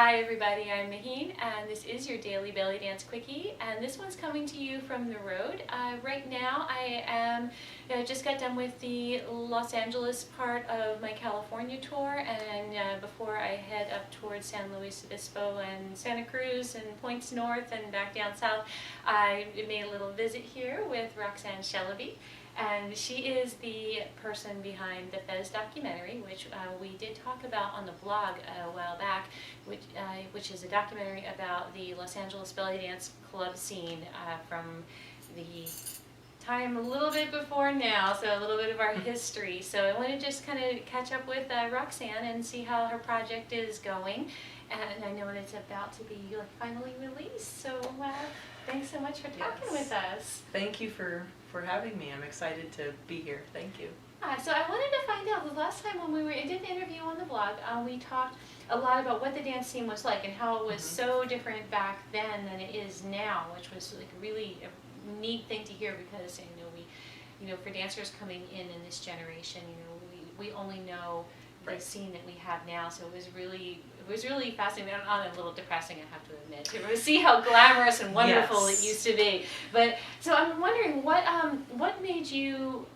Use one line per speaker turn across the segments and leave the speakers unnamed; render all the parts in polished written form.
Hi everybody, I'm Mahin, and this is your daily belly dance quickie, and this one's coming to you from the road. Right now just got done with the Los Angeles part of my California tour, and before I head up towards San Luis Obispo and Santa Cruz and points north and back down south, I made a little visit here with Roxanne Shelaby. And she is the person behind the Fez documentary, which we did talk about on the blog a while back, which is a documentary about the Los Angeles belly dance club scene from the time a little bit before now, so a little bit of our history. So I want to just kind of catch up with Roxanne and see how her project is going. And I know it's about to be finally released, so thanks so much for talking with us.
Thank you for having me. I'm excited to be here. Thank you.
So I wanted to find out, the last time when we did an interview on the blog, we talked a lot about what the dance scene was like and how it was so different back then than it is now, which was like really a neat thing to hear, because for dancers coming in this generation, we only know the scene that we have now, so it was really fascinating and a little depressing, I have to admit, to see how glamorous and wonderful it used to be. But so I'm wondering what made you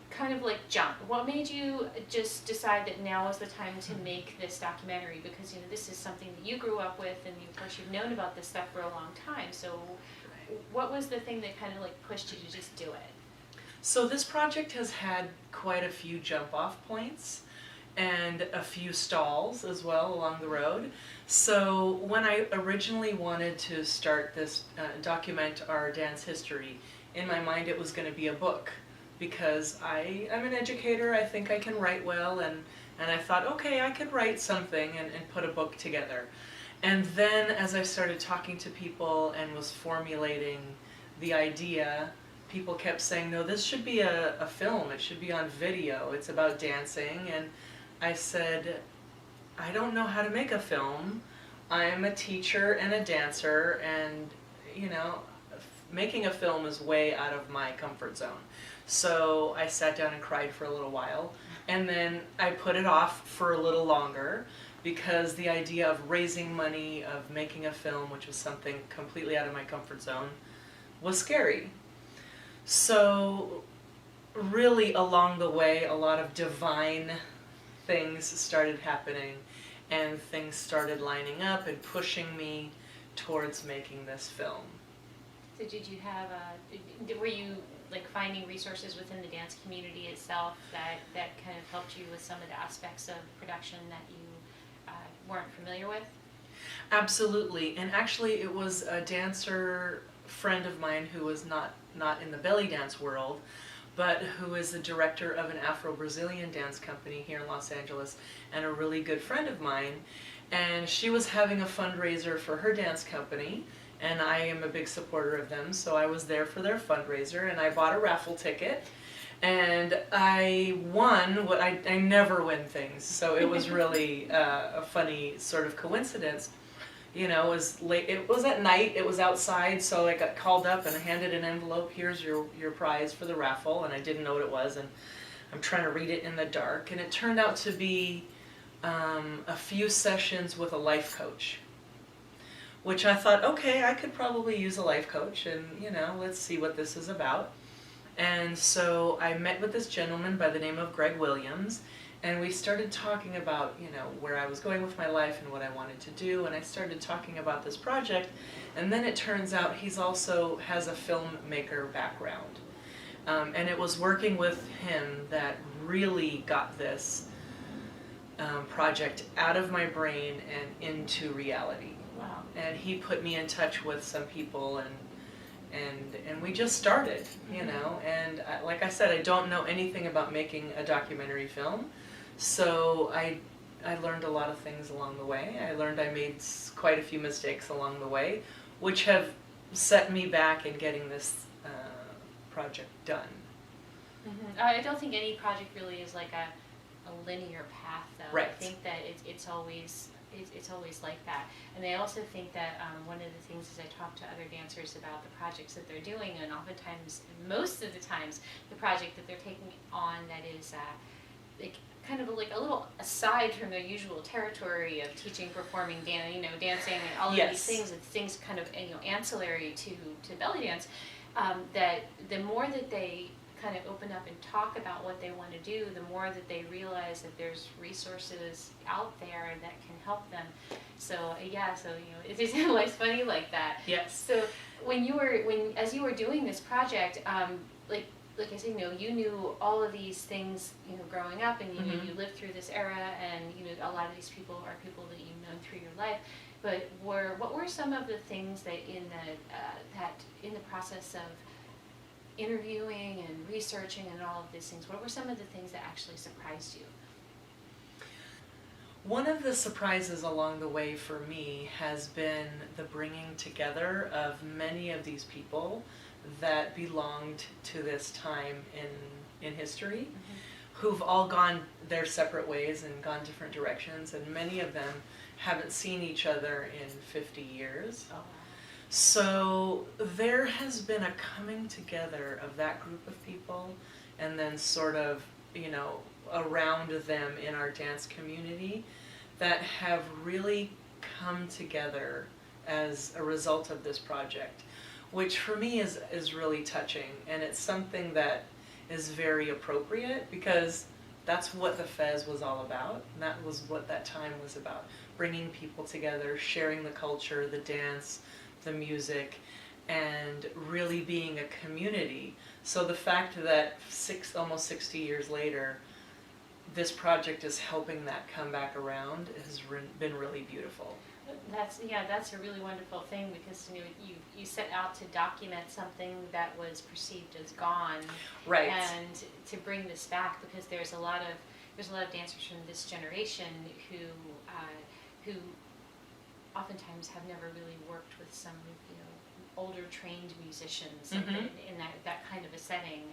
kind of like jump? What made you just decide that now is the time to make this documentary? Because this is something that you grew up with, and of course you've known about this stuff for a long time. So what was the thing that kind of like pushed you to just do it?
So this project has had quite a few jump off points and a few stalls as well along the road. So when I originally wanted to start this, document our dance history, in my mind it was going to be a book, because I'm an educator, I think I can write well, and I thought, okay, I could write something and put a book together. And then as I started talking to people and was formulating the idea, people kept saying, no, this should be a film, it should be on video, it's about dancing. And I said, I don't know how to make a film. I'm a teacher and a dancer, and making a film is way out of my comfort zone. So I sat down and cried for a little while, and then I put it off for a little longer, because the idea of raising money, of making a film, which was something completely out of my comfort zone, was scary. So really along the way, a lot of divine things started happening, and things started lining up and pushing me towards making this film.
So did you have were you like finding resources within the dance community itself that kind of helped you with some of the aspects of production that you weren't familiar with?
Absolutely, and actually it was a dancer friend of mine who was not in the belly dance world, but who is the director of an Afro-Brazilian dance company here in Los Angeles, and a really good friend of mine. And she was having a fundraiser for her dance company, and I am a big supporter of them, so I was there for their fundraiser, and I bought a raffle ticket, and I won what I never win things, so it was really a funny sort of coincidence. It was late, it was at night, it was outside, so I got called up and I handed an envelope, here's your prize for the raffle, and I didn't know what it was, and I'm trying to read it in the dark, and it turned out to be a few sessions with a life coach, which I thought, okay, I could probably use a life coach, and let's see what this is about. And so I met with this gentleman by the name of Greg Williams, and we started talking about, where I was going with my life and what I wanted to do, and I started talking about this project, and then it turns out he's also has a filmmaker background. And it was working with him that really got this project out of my brain and into reality.
Wow.
And he put me in touch with some people, and we just started, and like I said, I don't know anything about making a documentary film, so I learned a lot of things along the way. I learned I made quite a few mistakes along the way, which have set me back in getting this project done.
I don't think any project really is like a linear path, though.
Right.
I think that it's always like that. And I also think that one of the things is I talk to other dancers about the projects that they're doing, and oftentimes, most of the times, the project that they're taking on that is like kind of like a little aside from their usual territory of teaching, performing, dancing, and all of these things. It's things kind of ancillary to belly dance. That the more that they kind of open up and talk about what they want to do, the more that they realize that there's resources out there that can help them. So it's life's funny like that.
Yes.
So as you were doing this project, like I said, you knew all of these things, growing up, and you lived through this era, and a lot of these people are people that you've known through your life. But what were some of the things that in the process of interviewing and researching and all of these things, what were some of the things that actually surprised you?
One of the surprises along the way for me has been the bringing together of many of these people that belonged to this time in history, who've all gone their separate ways and gone different directions, and many of them haven't seen each other in 50 years.
Oh, wow.
So there has been a coming together of that group of people, and then sort of, around them in our dance community that have really come together as a result of this project, which for me is really touching, and it's something that is very appropriate because that's what the Fez was all about, and that was what that time was about, bringing people together, sharing the culture, the dance, the music, and really being a community. So the fact that almost 60 years later, this project is helping that come back around has been really beautiful.
That's a really wonderful thing, because you set out to document something that was perceived as gone,
right?
And to bring this back, because there's a lot of dancers from this generation who oftentimes have never really worked with some older trained musicians in that kind of a setting.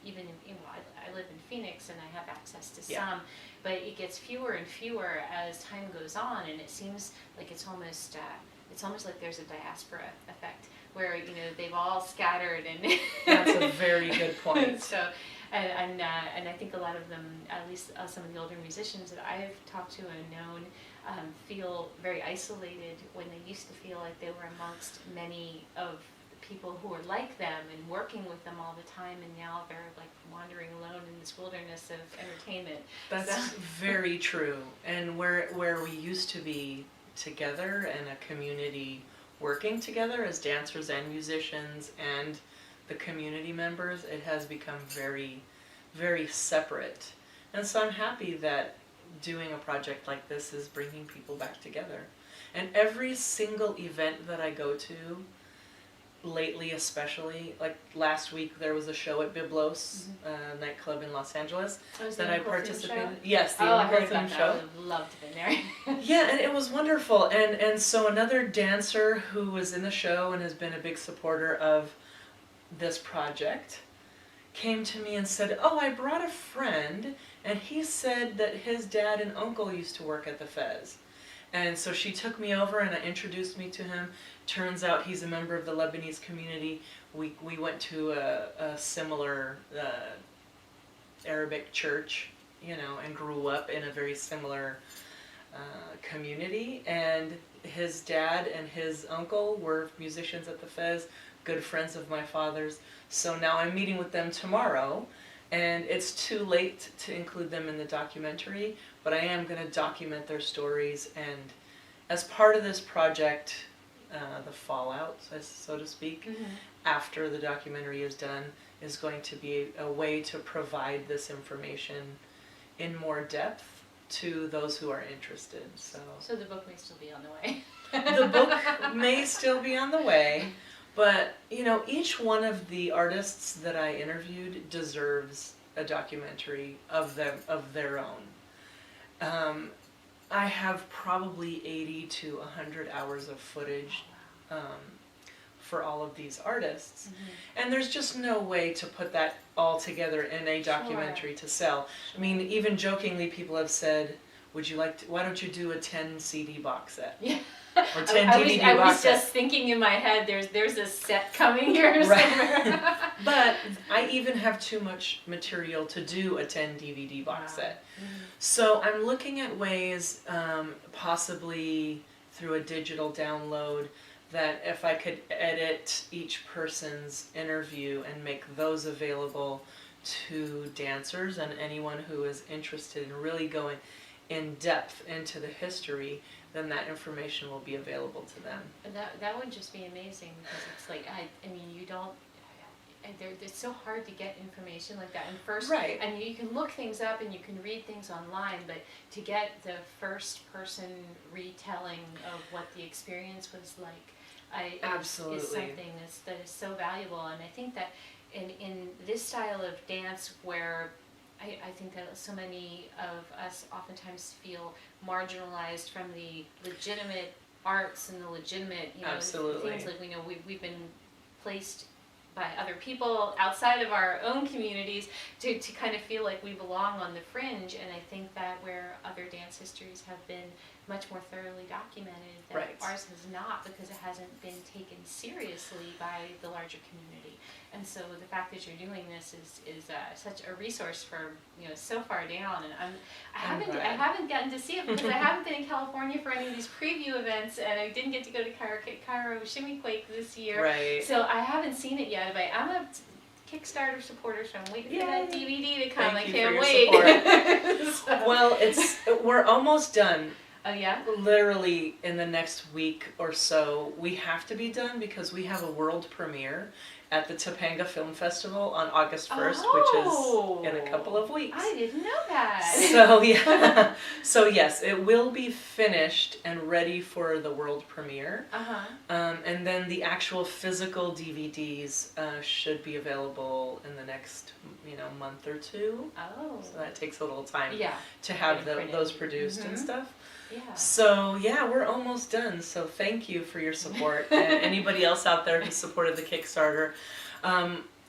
Even I live in Phoenix and I have access to some, but it gets fewer and fewer as time goes on, and it seems like it's almost like there's a diaspora effect where they've all scattered, and
that's a very good point.
So, and I think a lot of them, at least some of the older musicians that I've talked to and known, feel very isolated when they used to feel like they were amongst many of people who are like them and working with them all the time, and now they're like wandering alone in this wilderness of entertainment.
That's very true. And where we used to be together and a community working together as dancers and musicians and the community members, it has become very, very separate. And so I'm happy that doing a project like this is bringing people back together. And every single event that I go to, lately especially, like last week there was a show at Biblos nightclub in Los Angeles that I participated in. Yes, the Uncle Theme show.
I would have loved to have been there.
Yeah, and it was wonderful. And so another dancer who was in the show and has been a big supporter of this project came to me and said, "Oh, I brought a friend, and he said that his dad and uncle used to work at the Fez." And so she took me over and introduced me to him. Turns out he's a member of the Lebanese community. We went to a similar Arabic church, and grew up in a very similar community. And his dad and his uncle were musicians at the Fez, good friends of my father's. So now I'm meeting with them tomorrow, and it's too late to include them in the documentary, but I am going to document their stories. And as part of this project, the fallout, so to speak, after the documentary is done, is going to be a way to provide this information in more depth to those who are interested.
So the book may still be on the way.
The book may still be on the way, but each one of the artists that I interviewed deserves a documentary of their own. I have probably 80 to 100 hours of footage for all of these artists, and there's just no way to put that all together in a documentary to sell. I mean, even jokingly, people have said, why don't you do a 10 CD box set?
Yeah.
or 10
I
DVD
was
box
just
sets.
thinking in my head, there's a set coming here
Right.
somewhere.
But I even have too much material to do a 10 DVD box set. So I'm looking at ways, possibly through a digital download, that if I could edit each person's interview and make those available to dancers and anyone who is interested in really going in depth into the history, then that information will be available to them.
That would just be amazing, because it's like, I mean, you don't, it's so hard to get information like that. And first,
Right.
and you can look things up and you can read things online, but to get the first person retelling of what the experience was like,
Absolutely.
is something that is so valuable. And I think that in this style of dance, where I think that so many of us oftentimes feel marginalized from the legitimate arts and the legitimate,
Absolutely.
things, like, we've been placed by other people outside of our own communities to kind of feel like we belong on the fringe. And I think that where other dance histories have been much more thoroughly documented, that
Right.
ours has not, because it hasn't been taken seriously by the larger community. And so the fact that you're doing this is such a resource for, so far down. And I haven't gotten to see it, because I haven't been in California for any of these preview events, and I didn't get to go to Cairo Shimmy Quake this year.
Right.
So I haven't seen it yet, but I'm a Kickstarter supporter, so I'm waiting for that DVD to come.
Thank
I
you
can't
for your
wait. So.
Well, we're almost done.
Oh yeah?
Literally in the next week or so, we have to be done, because we have a world premiere at the Topanga Film Festival on August 1st, which is in a couple of weeks.
I didn't know that.
So yeah, so yes, it will be finished and ready for the world premiere. And then the actual physical DVDs should be available in the next, month or two.
Oh.
So that takes a little time
Yeah.
to have
Printed.
those produced and stuff.
Yeah.
So yeah, we're almost done. So thank you for your support, and anybody else out there who supported the Kickstarter.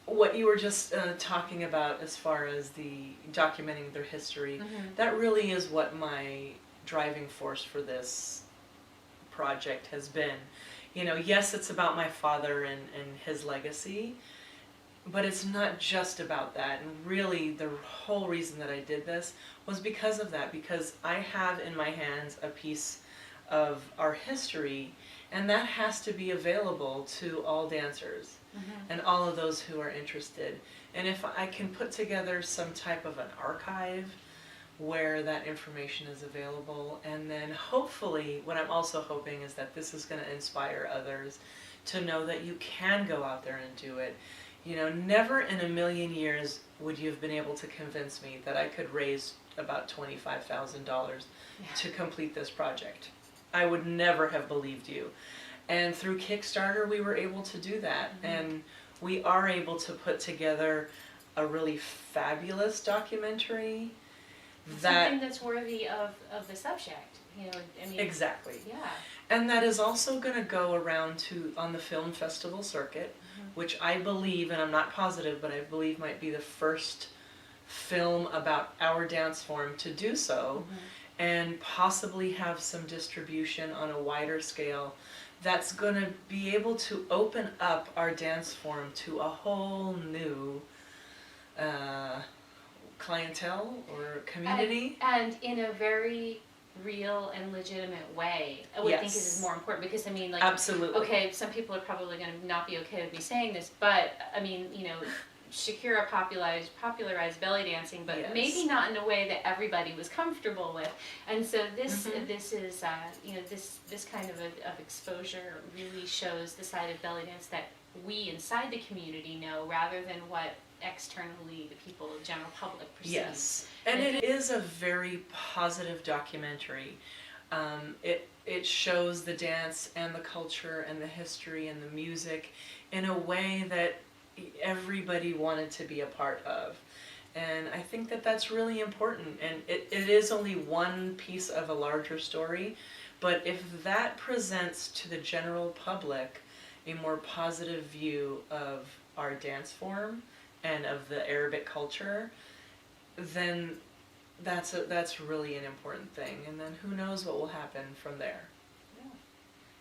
What you were just talking about as far as the documenting their history, that really is what my driving force for this project has been. Yes, it's about my father and his legacy, but it's not just about that. And really, the whole reason that I did this was because of that, because I have in my hands a piece of our history, and that has to be available to all dancers and all of those who are interested. And if I can put together some type of an archive where that information is available, and then hopefully, what I'm also hoping is that this is going to inspire others to know that you can go out there and do it. Never in a million years would you have been able to convince me that I could raise about $25,000 to complete this project. I would never have believed you. And through Kickstarter, we were able to do that. And we are able to put together a really fabulous documentary.
Something that's worthy of the subject.
Exactly.
Yeah.
And that is also going to go around on the film festival circuit, which I believe, and I'm not positive, but I believe might be the first film about our dance form to do so, and possibly have some distribution on a wider scale that's going to be able to open up our dance form to a whole new clientele or community.
And in a very real and legitimate way, I would think it is more important, because
Absolutely.
Okay, some people are probably going to not be okay with me saying this, but Shakira popularized belly dancing, but maybe not in a way that everybody was comfortable with. And so this is this kind of exposure really shows the side of belly dance that we inside the community know, rather than what externally the people, the general public, perceive.
Yes, and it is a very positive documentary. It shows the dance and the culture and the history and the music in a way that everybody wanted to be a part of. And I think that that's really important. And it is only one piece of a larger story, but if that presents to the general public a more positive view of our dance form and of the Arabic culture, then that's really an important thing. And then who knows what will happen from there.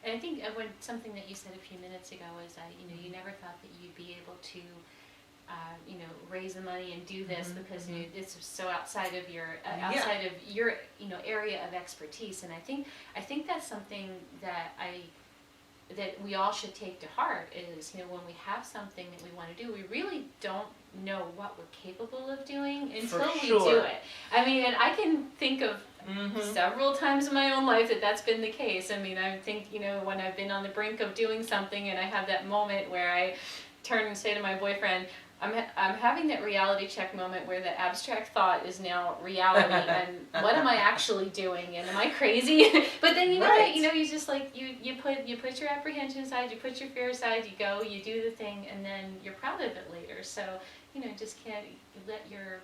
And I think something that you said a few minutes ago was that, you never thought that you'd be able to, raise the money and do this because it's so outside of your area of expertise. And I think that's something that we all should take to heart is, when we have something that we want to do, we really don't know what we're capable of doing until we do it. I mean, and I can think of several times in my own life that's been the case. I mean, I think, when I've been on the brink of doing something and I have that moment where I turn and say to my boyfriend, I'm having that reality check moment where the abstract thought is now reality, and what am I actually doing, and am I crazy? But then you just like you put your apprehension aside, you put your fear aside, you go, you do the thing, and then you're proud of it later. So just can't let your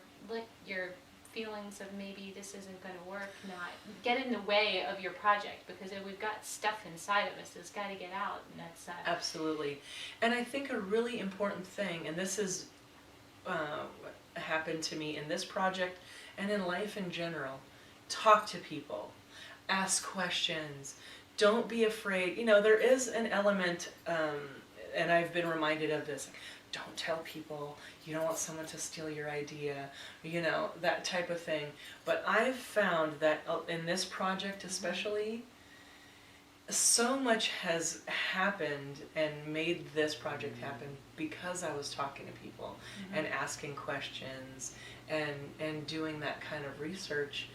feelings of maybe this isn't going to work not get in the way of your project, because if we've got stuff inside of us that's got to get out, and that's
absolutely. And I think a really important thing, and this is happened to me in this project and in life in general, talk to people, ask questions, don't be afraid. There is an element, and I've been reminded of this, don't tell people, you don't want someone to steal your idea, that type of thing. But I've found that in this project especially, so much has happened and made this project happen because I was talking to people and asking questions and doing that kind of research,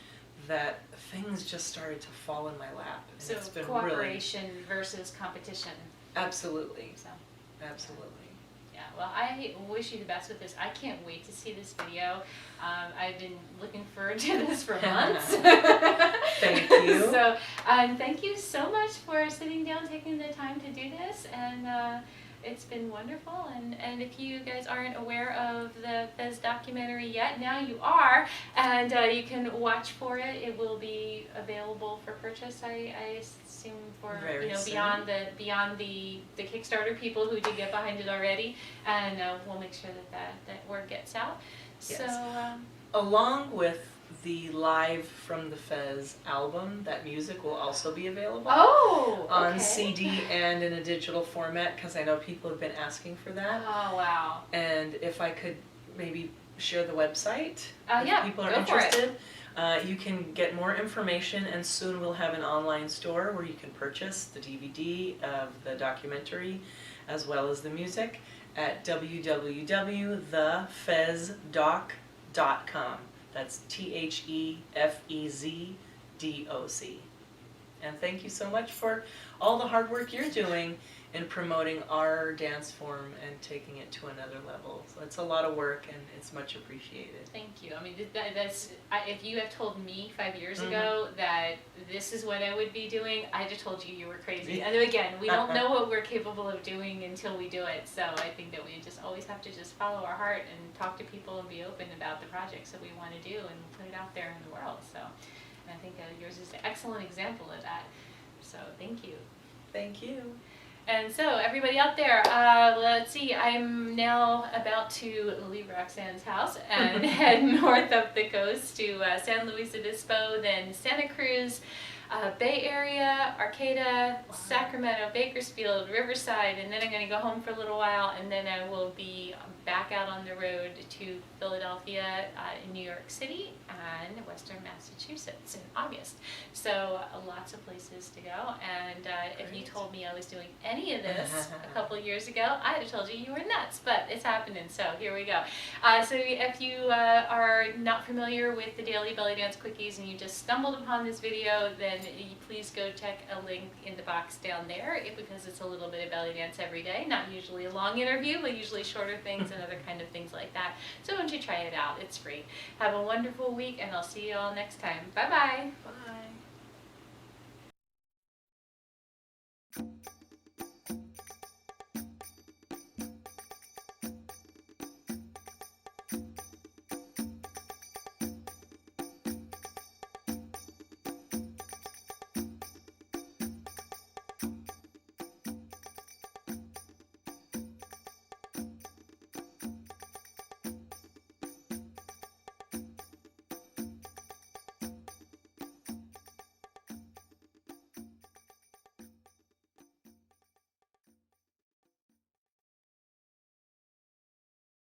that things just started to fall in my lap. And
so
it's been
cooperation versus competition.
Absolutely.
So,
absolutely.
Yeah, well, I wish you the best with this. I can't wait to see this video. I've been looking forward to this for months.
Thank you.
So, thank you so much for sitting down, taking the time to do this, and it's been wonderful. And if you guys aren't aware of the Fez documentary yet, now you are, and you can watch for it. It will be available for purchase, I assume, for beyond the Kickstarter people who did get behind it already, and we'll make sure that word gets out.
Yes.
So
along with the Live from the Fez album, that music will also be available on CD and in a digital format, because I know people have been asking for that.
Oh, wow.
And if I could maybe share the website,
if
people are interested. You can get more information, and soon we'll have an online store where you can purchase the DVD of the documentary as well as the music at www.thefezdoc.com. That's THEFEZDOC. And thank you so much for all the hard work you're doing in promoting our dance form and taking it to another level. So it's a lot of work, and it's much appreciated.
Thank you. I mean, if you have told me 5 years ago that this is what I would be doing, I'd have told you were crazy. And again, we don't know what we're capable of doing until we do it. So I think that we just always have to just follow our heart and talk to people and be open about the projects that we want to do and put it out there in the world. So, and I think yours is an excellent example of that. So thank you.
Thank you.
And so, everybody out there, let's see, I'm now about to leave Roxanne's house and head north up the coast to San Luis Obispo, then Santa Cruz, Bay Area, Arcata, Sacramento, Bakersfield, Riverside, and then I'm going to go home for a little while, and then I will be back out on the road to Philadelphia, New York City, and Western Massachusetts in August. So lots of places to go, and if you told me I was doing any of this a couple of years ago, I'd have told you were nuts, but it's happening, so here we go. So if you are not familiar with the Daily Bellydance Quickies and you just stumbled upon this video, then please go check a link in the box down there, because it's a little bit of belly dance every day. Not usually a long interview, but usually shorter things and other kind of things like that. So why don't you try it out? It's free. Have a wonderful week, and I'll see you all next time. Bye-bye.
Bye.